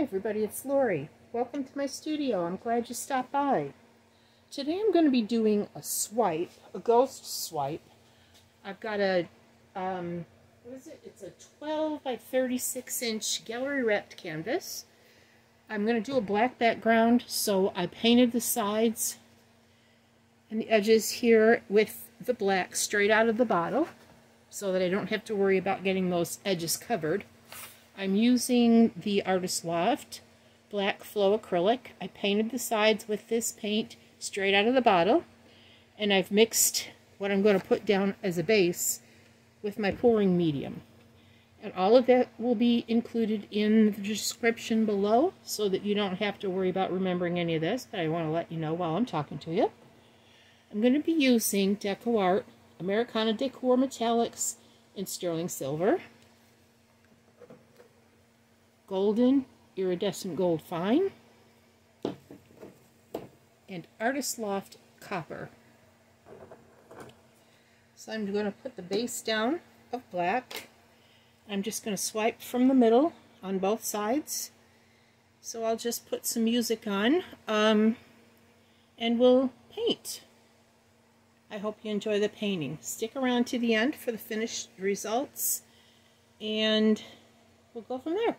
everybody, it's Lori. Welcome to my studio. I'm glad you stopped by. Today I'm going to be doing a swipe, a ghost swipe. I've got a, what is it? It's a 12 by 36 inch gallery wrapped canvas. I'm going to do a black background, so I painted the sides and the edges here with the black straight out of the bottle so that I don't have to worry about getting those edges covered. I'm using the Artist Loft black flow acrylic. I painted the sides with this paint straight out of the bottle, and I've mixed what I'm going to put down as a base with my pouring medium. And all of that will be included in the description below so that you don't have to worry about remembering any of this, but I want to let you know while I'm talking to you. I'm going to be using DecoArt Americana Decor Metallics in sterling silver, golden iridescent gold fine, and Artist Loft copper. So I'm going to put the base down of black. I'm just going to swipe from the middle on both sides. So I'll just put some music on and we'll paint. I hope you enjoy the painting. Stick around to the end for the finished results and we'll go from there.